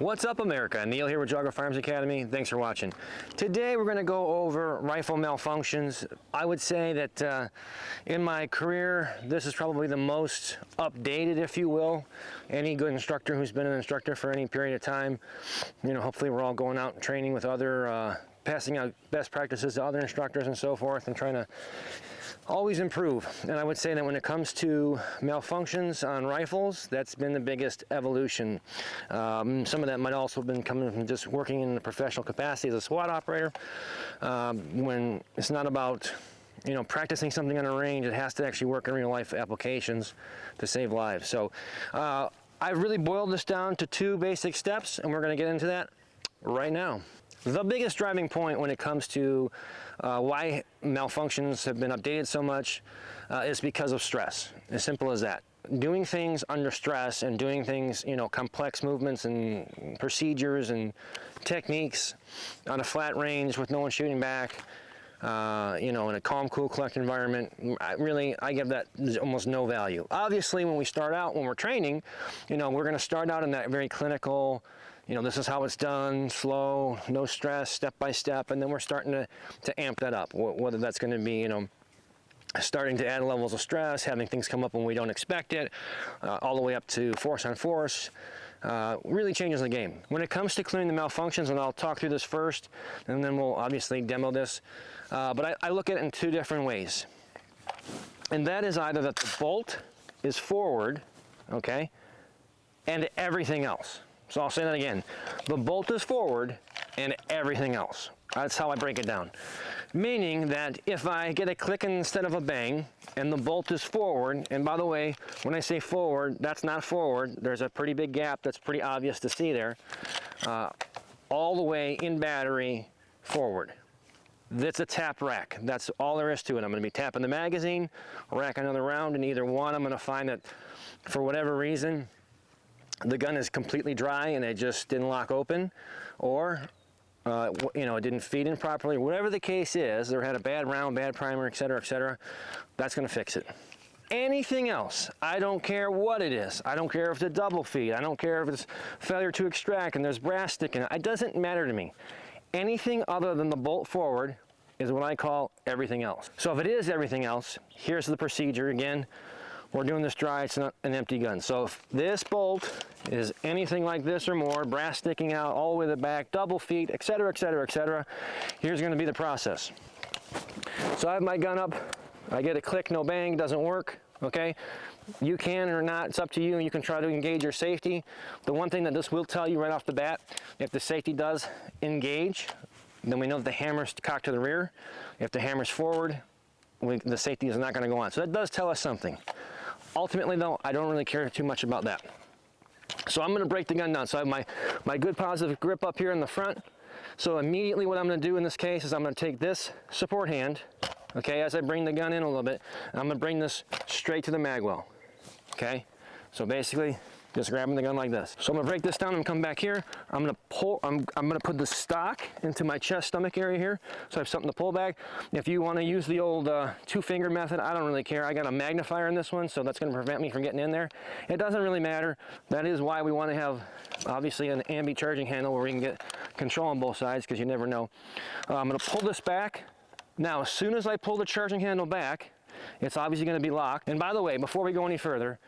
What's up, America? Neil here with Geauga Firearms Academy. Thanks for watching. Today we're going to go over rifle malfunctions. I would say that in my career, this is probably the most updated, if you will. Any good instructor who's been an instructor for any period of time, you know, hopefully we're all going out and training with other, passing out best practices to other instructors and so forth, and trying to always improve. And I would say that when it comes to malfunctions on rifles, that's been the biggest evolution. Some of that might also have been coming from just working in a professional capacity as a SWAT operator. When it's not about, you know, practicing something on a range, it has to actually work in real life applications to save lives. So I've really boiled this down to two basic steps, and we're going to get into that right now. The biggest driving point when it comes to why malfunctions have been updated so much is because of stress. As simple as that. Doing things under stress and doing things, you know, complex movements and procedures and techniques on a flat range with no one shooting back, you know, in a calm, cool, collected environment, I give that almost no value. Obviously, when we start out, when we're training, you know, we're going to start out in that very clinical, you know, this is how it's done, slow, no stress, step by step, and then we're starting to amp that up, whether that's going to be, you know, starting to add levels of stress, having things come up when we don't expect it, all the way up to force on force. Really changes the game. When it comes to clearing the malfunctions, and I'll talk through this first, and then we'll obviously demo this, but I look at it in two different ways. And that is either that the bolt is forward, okay, and everything else. So I'll say that again. The bolt is forward and everything else. That's how I break it down. Meaning that if I get a click instead of a bang and the bolt is forward, and by the way, when I say forward, that's not forward. There's a pretty big gap that's pretty obvious to see there. All the way in battery forward. That's a tap rack. That's all there is to it. I'm going to be tapping the magazine, rack another round, and either one, I'm going to find that for whatever reason, the gun is completely dry and it just didn't lock open, or you know, it didn't feed in properly. Whatever the case is, or had a bad round, bad primer, etc., that's going to fix it. Anything else, I don't care what it is. I don't care if it's a double feed. I don't care if it's failure to extract and there's brass sticking. It doesn't matter to me. Anything other than the bolt forward is what I call everything else. So if it is everything else, here's the procedure again. We're doing this dry, it's not an empty gun. So if this bolt is anything like this or more, brass sticking out all the way to the back, double feet, etc., here's going to be the process. So I have my gun up, I get a click, no bang, doesn't work, okay? You can or not, it's up to you, and you can try to engage your safety. The one thing that this will tell you right off the bat, if the safety does engage, then we know that the hammer's cocked to the rear. If the hammer's forward, the safety is not going to go on. So that does tell us something. Ultimately though, I don't really care too much about that. So I'm going to break the gun down. So I have my good positive grip up here in the front. So immediately what I'm going to do in this case is I'm going to take this support hand, okay, as I bring the gun in a little bit, and I'm going to bring this straight to the mag well, okay? So basically, just grabbing the gun like this. So I'm gonna break this down and come back here. I'm gonna pull, I'm gonna put the stock into my chest stomach area here, so I have something to pull back. If you wanna use the old two-finger method, I don't really care. I got a magnifier in this one, so that's gonna prevent me from getting in there. It doesn't really matter. That is why we wanna have, obviously, an ambi charging handle where we can get control on both sides, because you never know. I'm gonna pull this back. Now, as soon as I pull the charging handle back, it's obviously gonna be locked. And by the way, before we go any further,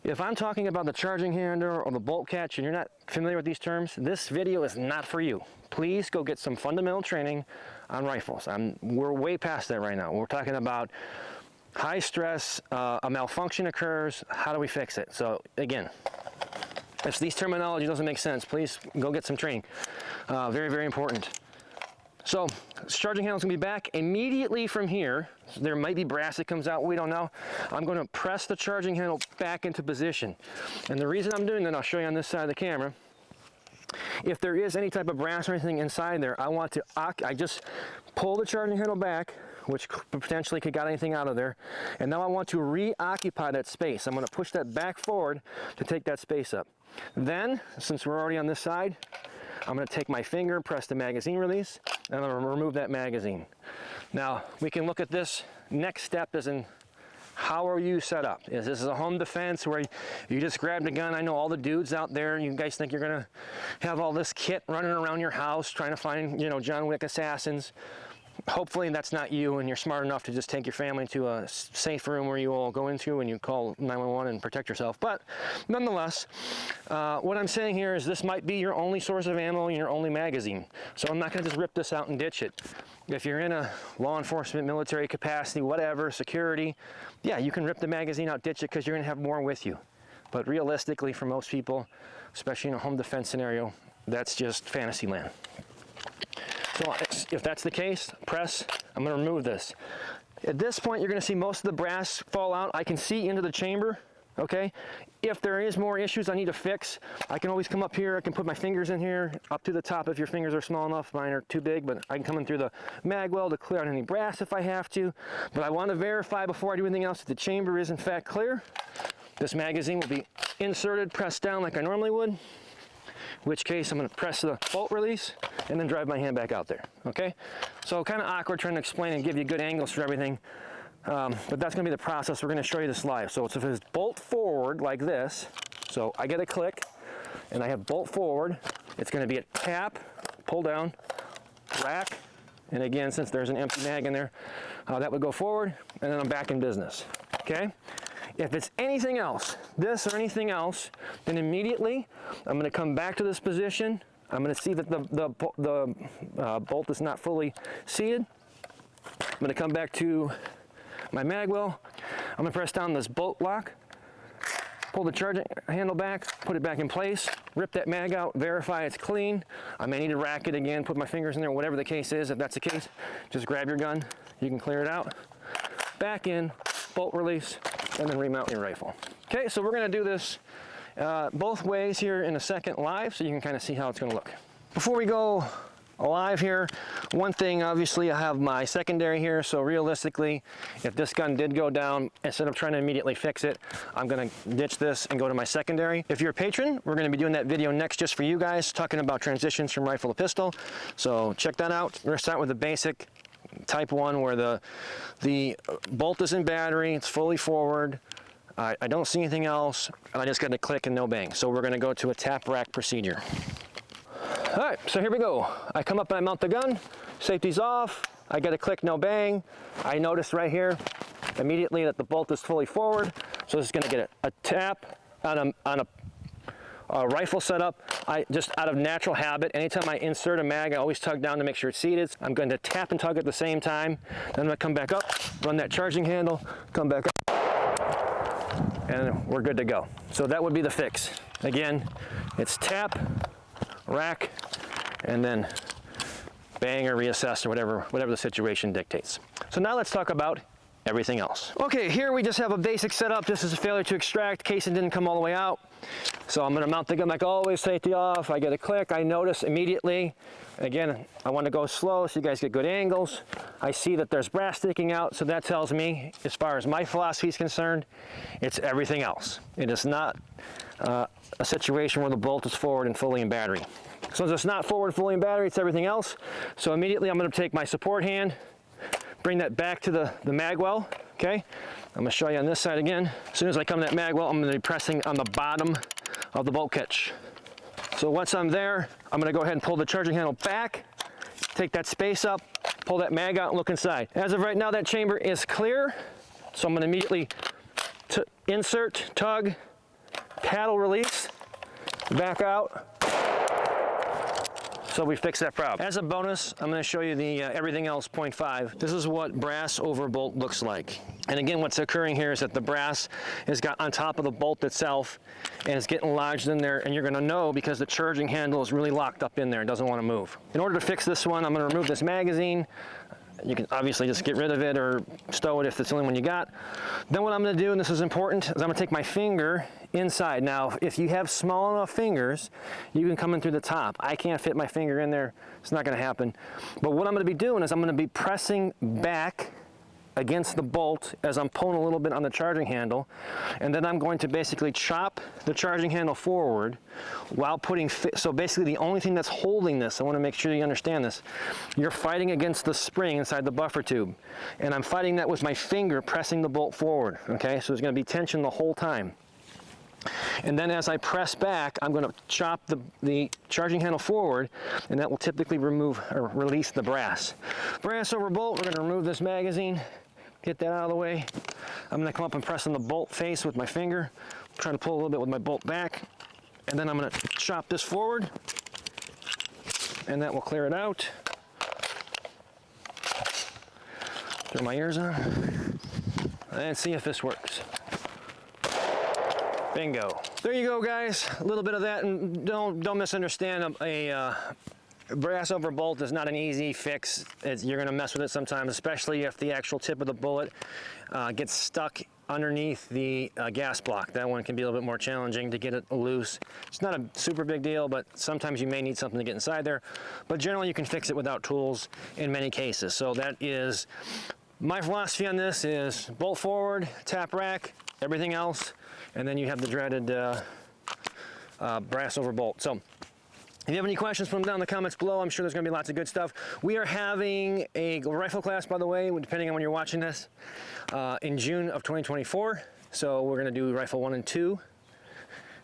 if I'm talking about the charging handle or the bolt catch and you're not familiar with these terms, this video is not for you. Please go get some fundamental training on rifles. We're way past that right now. We're talking about high stress, a malfunction occurs, how do we fix it? So again, if these terminology doesn't make sense, please go get some training. Very, very important. So this charging handle is going to be back immediately from here. There might be brass that comes out, we don't know. I'm going to press the charging handle back into position. And the reason I'm doing that, I'll show you on this side of the camera. If there is any type of brass or anything inside there, I just pull the charging handle back, which potentially could get anything out of there. And now I want to reoccupy that space. I'm going to push that back forward to take that space up. Then, since we're already on this side, I'm going to take my finger, press the magazine release, and I'm going to remove that magazine. Now, we can look at this. Next step is in How are you set up? Is this a home defense where you just grabbed a gun? I know all the dudes out there, you guys think you're gonna have all this kit running around your house trying to find, you know, John Wick assassins. Hopefully that's not you, and you're smart enough to just take your family to a safe room where you all go into and you call 911 and protect yourself. But nonetheless, what I'm saying here is this might be your only source of ammo and your only magazine. So I'm not gonna just rip this out and ditch it. If you're in a law enforcement, military capacity, whatever, security, yeah, you can rip the magazine out, ditch it, because you're gonna have more with you. But realistically, for most people, especially in a home defense scenario, that's just fantasy land. So if that's the case, press, I'm gonna remove this. At this point, you're gonna see most of the brass fall out. I can see into the chamber, okay? If there is more issues I need to fix, I can always come up here, I can put my fingers in here, up to the top if your fingers are small enough. Mine are too big, but I can come in through the mag well to clear out any brass if I have to. But I wanna verify before I do anything else that the chamber is in fact clear. This magazine will be inserted, pressed down like I normally would. In which case I'm going to press the bolt release and then drive my hand back out there, okay? So kind of awkward trying to explain and give you good angles for everything, but that's going to be the process. We're going to show you this live. So if it's bolt forward like this, so I get a click and I have bolt forward, it's going to be a tap, pull down, rack, and again, since there's an empty mag in there, that would go forward, and then I'm back in business, okay? If it's anything else, this or anything else, then immediately I'm going to come back to this position. I'm going to see that the bolt is not fully seated. I'm going to come back to my mag well. I'm going to press down this bolt lock, pull the charging handle back, put it back in place, rip that mag out, verify it's clean. I may need to rack it again, put my fingers in there, whatever the case is. If that's the case, just grab your gun. You can clear it out. Back in, bolt release, and then remount your rifle. Okay, so we're gonna do this both ways here in a second live, so you can kind of see how it's gonna look. Before we go live here, one thing, obviously I have my secondary here, so realistically, if this gun did go down, instead of trying to immediately fix it, I'm gonna ditch this and go to my secondary. If you're a patron, we're gonna be doing that video next just for you guys, talking about transitions from rifle to pistol. So check that out. We're gonna start with the basic type 1 where the bolt is in battery, it's fully forward, I don't see anything else, and I just got to click and no bang. So we're going to go to a tap rack procedure. All right, so here we go. I come up and I mount the gun, safety's off, I get a click, no bang. I notice right here immediately that the bolt is fully forward, so this is going to get a tap on a rifle setup. I just out of natural habit, anytime I insert a mag, I always tug down to make sure it's seated. I'm going to tap and tug at the same time. Then I'm going to come back up, run that charging handle, come back up, and we're good to go. So that would be the fix. Again, it's tap, rack, and then bang or reassess or whatever the situation dictates. So now let's talk about everything else. Okay, here we just have a basic setup. This is a failure to extract. Casing didn't come all the way out. So I'm gonna mount the gun like always, safety off. I get a click, I notice immediately. Again, I want to go slow so you guys get good angles. I see that there's brass sticking out, so that tells me, as far as my philosophy is concerned, it's everything else. It is not a situation where the bolt is forward and fully in battery. So it's not forward, fully in battery, it's everything else. So immediately I'm gonna take my support hand, bring that back to the mag well, okay? I'm gonna show you on this side again. As soon as I come to that mag well, I'm gonna be pressing on the bottom of the bolt catch. So once I'm there, I'm gonna go ahead and pull the charging handle back, take that space up, pull that mag out and look inside. As of right now, that chamber is clear. So I'm gonna immediately insert, tug, paddle release, back out. So we fixed that problem. As a bonus, I'm going to show you the everything else 0.5. This is what brass over bolt looks like. And again, what's occurring here is that the brass has got on top of the bolt itself and it's getting lodged in there, and you're going to know because the charging handle is really locked up in there and doesn't want to move. In order to fix this one, I'm going to remove this magazine. You can obviously just get rid of it or stow it if it's the only one you got. Then what I'm going to do, and this is important, is I'm going to take my finger inside. Now, if you have small enough fingers, you can come in through the top. I can't fit my finger in there. It's not going to happen. But what I'm going to be doing is I'm going to be pressing back against the bolt as I'm pulling a little bit on the charging handle, and then I'm going to basically chop the charging handle forward while putting, so basically the only thing that's holding this, I want to make sure you understand this, you're fighting against the spring inside the buffer tube, and I'm fighting that with my finger pressing the bolt forward, okay? So there's going to be tension the whole time. And then as I press back, I'm going to chop the charging handle forward, and that will typically remove or release the brass. Brass over bolt, we're going to remove this magazine, get that out of the way. I'm going to come up and press on the bolt face with my finger, try to pull a little bit with my bolt back, and then I'm going to chop this forward, and that will clear it out. Throw my ears on, and see if this works. Bingo. There you go, guys. A little bit of that, and don't misunderstand. A brass over bolt is not an easy fix. You're going to mess with it sometimes, especially if the actual tip of the bullet gets stuck underneath the gas block. That one can be a little bit more challenging to get it loose. It's not a super big deal, but sometimes you may need something to get inside there. But generally, you can fix it without tools in many cases. So that is my philosophy on this: is bolt forward, tap rack, everything else, and then you have the dreaded brass over bolt. So if you have any questions, put them down in the comments below. I'm sure there's going to be lots of good stuff. We are having a rifle class, by the way, depending on when you're watching this, in June of 2024. So we're going to do rifle 1 and 2.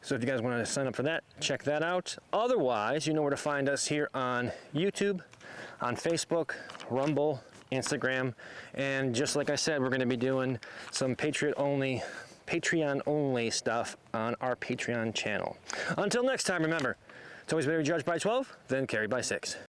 So if you guys want to sign up for that, check that out. Otherwise, you know where to find us here on YouTube, on Facebook, Rumble, Instagram, and just like I said, we're going to be doing some Patreon only stuff on our Patreon channel. Until next time, remember, it's always better to judge by 12 than carry by 6.